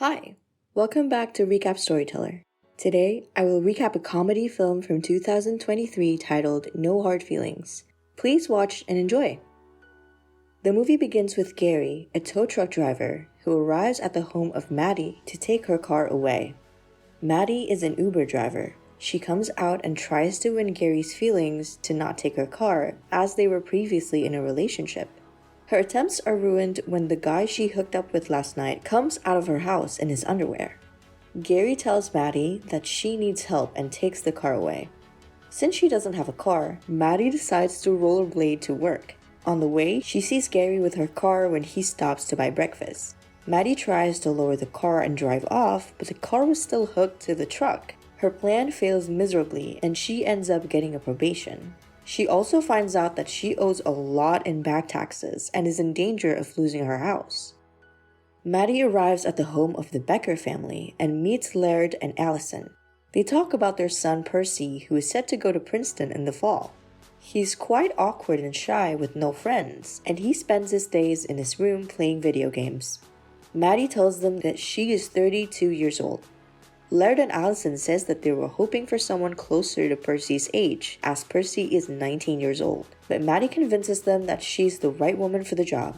Hi, welcome back to Recap Storyteller. Today, I will recap a comedy film from 2023 titled No Hard Feelings. Please watch and enjoy. The movie begins with Gary, a tow truck driver, who arrives at the home of Maddie to take her car away. Maddie is an Uber driver. She comes out and tries to win Gary's feelings to not take her car, as they were previously in a relationship. Her attempts are ruined when the guy she hooked up with last night comes out of her house in his underwear. Gary tells Maddie that she needs help and takes the car away. Since she doesn't have a car, Maddie decides to rollerblade to work. On the way, she sees Gary with her car when he stops to buy breakfast. Maddie tries to lower the car and drive off, but the car was still hooked to the truck. Her plan fails miserably and she ends up getting a probation. She also finds out that she owes a lot in back taxes and is in danger of losing her house. Maddie arrives at the home of the Becker family and meets Laird and Allison. They talk about their son Percy, who is set to go to Princeton in the fall. He's quite awkward and shy with no friends, and he spends his days in his room playing video games. Maddie tells them that she is 32 years old. Laird and Allison says that they were hoping for someone closer to Percy's age, as Percy is 19 years old. But Maddie convinces them that she's the right woman for the job.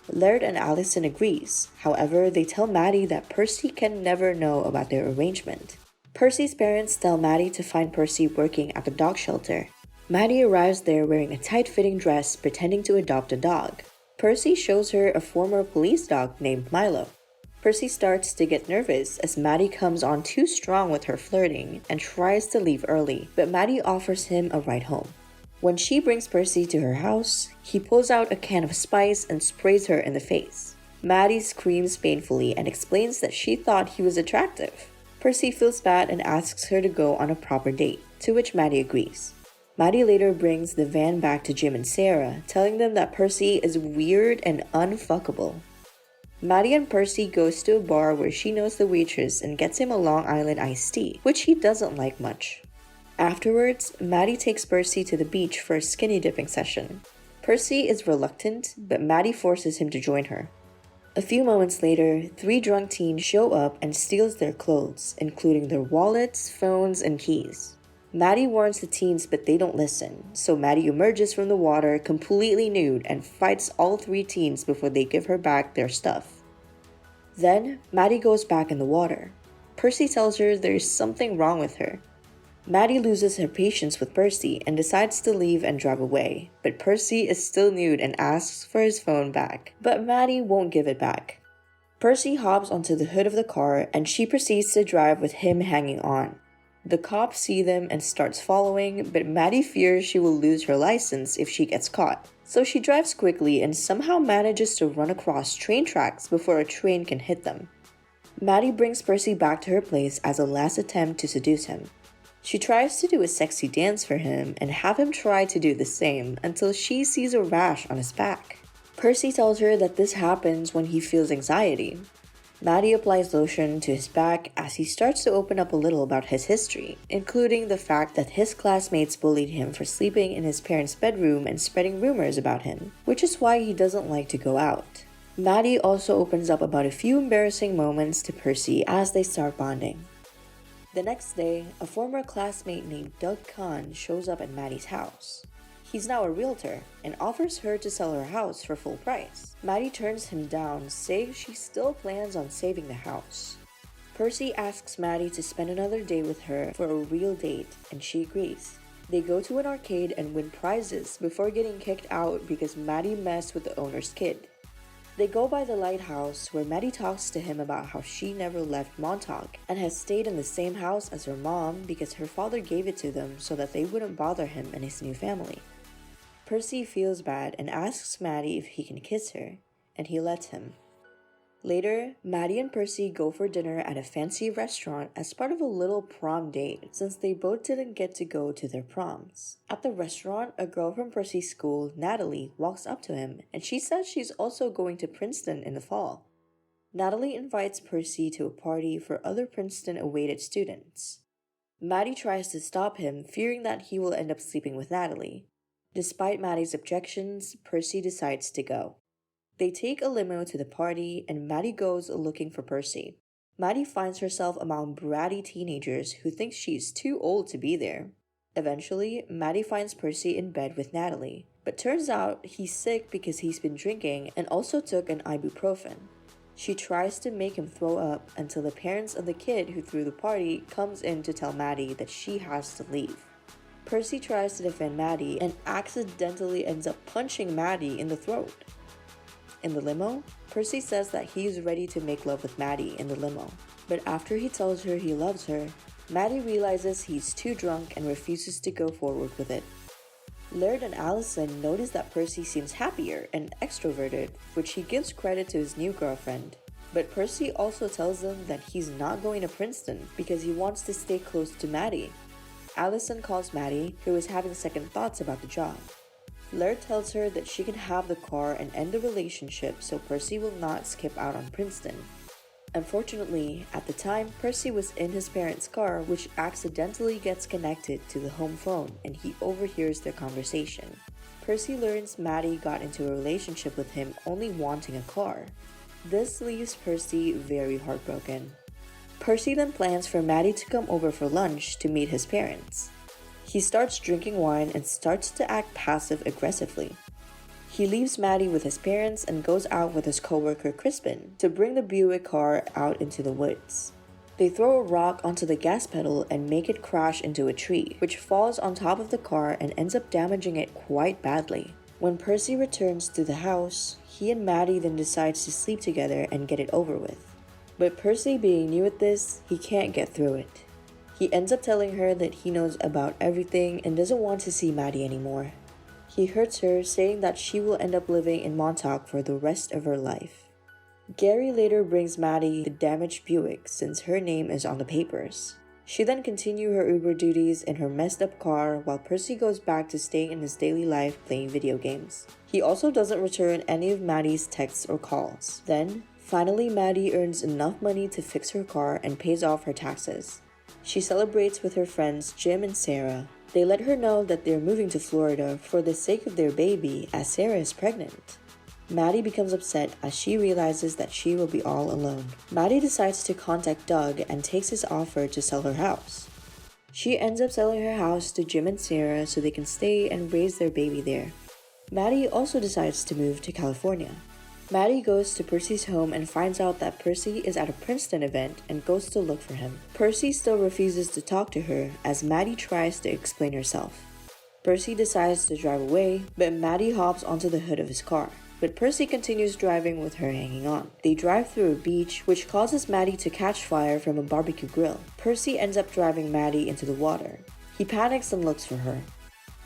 Laird and Allison agrees. However, they tell Maddie that Percy can never know about their arrangement. Percy's parents tell Maddie to find Percy working at the dog shelter. Maddie arrives there wearing a tight-fitting dress, pretending to adopt a dog. Percy shows her a former police dog named Milo. Percy starts to get nervous as Maddie comes on too strong with her flirting and tries to leave early, but Maddie offers him a ride home. When she brings Percy to her house, he pulls out a can of spice and sprays her in the face. Maddie screams painfully and explains that she thought he was attractive. Percy feels bad and asks her to go on a proper date, to which Maddie agrees. Maddie later brings the van back to Jim and Sarah, telling them that Percy is weird and unfuckable. Maddie and Percy goes to a bar where she knows the waitress and gets him a Long Island iced tea, which he doesn't like much. Afterwards, Maddie takes Percy to the beach for a skinny dipping session. Percy is reluctant, but Maddie forces him to join her. A few moments later, 3 drunk teens show up and steals their clothes, including their wallets, phones, and keys. Maddie warns the teens, but they don't listen, so Maddie emerges from the water completely nude and fights all 3 teens before they give her back their stuff. Then, Maddie goes back in the water. Percy tells her there is something wrong with her. Maddie loses her patience with Percy and decides to leave and drive away, but Percy is still nude and asks for his phone back, but Maddie won't give it back. Percy hops onto the hood of the car and she proceeds to drive with him hanging on. The cops see them and starts following, but Maddie fears she will lose her license if she gets caught. So she drives quickly and somehow manages to run across train tracks before a train can hit them. Maddie brings Percy back to her place as a last attempt to seduce him. She tries to do a sexy dance for him and have him try to do the same until she sees a rash on his back. Percy tells her that this happens when he feels anxiety. Maddie applies lotion to his back as he starts to open up a little about his history, including the fact that his classmates bullied him for sleeping in his parents' bedroom and spreading rumors about him, which is why he doesn't like to go out. Maddie also opens up about a few embarrassing moments to Percy as they start bonding. The next day, a former classmate named Doug Kahn shows up at Maddie's house. He's now a realtor and offers her to sell her house for full price. Maddie turns him down, saying she still plans on saving the house. Percy asks Maddie to spend another day with her for a real date, and she agrees. They go to an arcade and win prizes before getting kicked out because Maddie messed with the owner's kid. They go by the lighthouse where Maddie talks to him about how she never left Montauk and has stayed in the same house as her mom because her father gave it to them so that they wouldn't bother him and his new family. Percy feels bad and asks Maddie if he can kiss her, and he lets him. Later, Maddie and Percy go for dinner at a fancy restaurant as part of a little prom date since they both didn't get to go to their proms. At the restaurant, a girl from Percy's school, Natalie, walks up to him and she says she's also going to Princeton in the fall. Natalie invites Percy to a party for other Princeton-awaited students. Maddie tries to stop him, fearing that he will end up sleeping with Natalie. Despite Maddie's objections, Percy decides to go. They take a limo to the party and Maddie goes looking for Percy. Maddie finds herself among bratty teenagers who think she's too old to be there. Eventually, Maddie finds Percy in bed with Natalie, but turns out he's sick because he's been drinking and also took an ibuprofen. She tries to make him throw up until the parents of the kid who threw the party comes in to tell Maddie that she has to leave. Percy tries to defend Maddie and accidentally ends up punching Maddie in the throat. In the limo, Percy says that he's ready to make love with Maddie in the limo, but after he tells her he loves her, Maddie realizes he's too drunk and refuses to go forward with it. Laird and Allison notice that Percy seems happier and extroverted, which he gives credit to his new girlfriend. But Percy also tells them that he's not going to Princeton because he wants to stay close to Maddie. Allison calls Maddie, who is having second thoughts about the job. Laird tells her that she can have the car and end the relationship so Percy will not skip out on Princeton. Unfortunately, at the time, Percy was in his parents' car, which accidentally gets connected to the home phone and he overhears their conversation. Percy learns Maddie got into a relationship with him only wanting a car. This leaves Percy very heartbroken. Percy then plans for Maddie to come over for lunch to meet his parents. He starts drinking wine and starts to act passive-aggressively. He leaves Maddie with his parents and goes out with his coworker Crispin to bring the Buick car out into the woods. They throw a rock onto the gas pedal and make it crash into a tree, which falls on top of the car and ends up damaging it quite badly. When Percy returns to the house, he and Maddie then decides to sleep together and get it over with. But Percy, being new at this, he can't get through it. He ends up telling her that he knows about everything and doesn't want to see Maddie anymore. He hurts her, saying that she will end up living in Montauk for the rest of her life. Gary later brings Maddie the damaged Buick since her name is on the papers. She then continues her Uber duties in her messed up car while Percy goes back to staying in his daily life playing video games. He also doesn't return any of Maddie's texts or calls. Then, finally Maddie earns enough money to fix her car and pays off her taxes. She celebrates with her friends Jim and Sarah. They let her know that they're moving to Florida for the sake of their baby as Sarah is pregnant. Maddie becomes upset as she realizes that she will be all alone. Maddie decides to contact Doug and takes his offer to sell her house. She ends up selling her house to Jim and Sarah so they can stay and raise their baby there. Maddie also decides to move to California. Maddie goes to Percy's home and finds out that Percy is at a Princeton event and goes to look for him. Percy still refuses to talk to her as Maddie tries to explain herself. Percy decides to drive away, but Maddie hops onto the hood of his car. But Percy continues driving with her hanging on. They drive through a beach, which causes Maddie to catch fire from a barbecue grill. Percy ends up driving Maddie into the water. He panics and looks for her.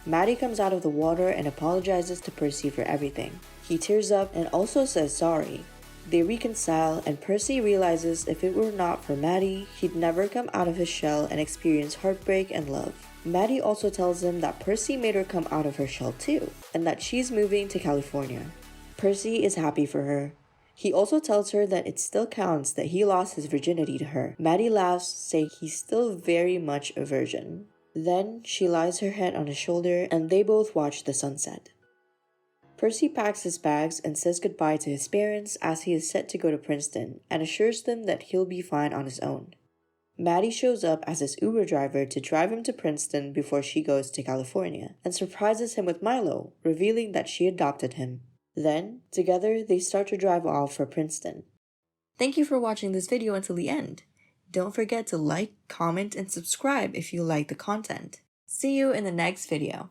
Maddie comes out of the water and apologizes to Percy for everything. He tears up and also says sorry. They reconcile and Percy realizes if it were not for Maddie, he'd never come out of his shell and experience heartbreak and love. Maddie also tells him that Percy made her come out of her shell too, and that she's moving to California. Percy is happy for her. He also tells her that it still counts that he lost his virginity to her. Maddie laughs, saying he's still very much a virgin. Then she lies her head on his shoulder and they both watch the sunset. Percy packs his bags and says goodbye to his parents as he is set to go to Princeton and assures them that he'll be fine on his own. Maddie shows up as his Uber driver to drive him to Princeton before she goes to California and surprises him with Milo, revealing that she adopted him. Then, together, they start to drive off for Princeton. Thank you for watching this video until the end. Don't forget to like, comment, and subscribe if you like the content. See you in the next video.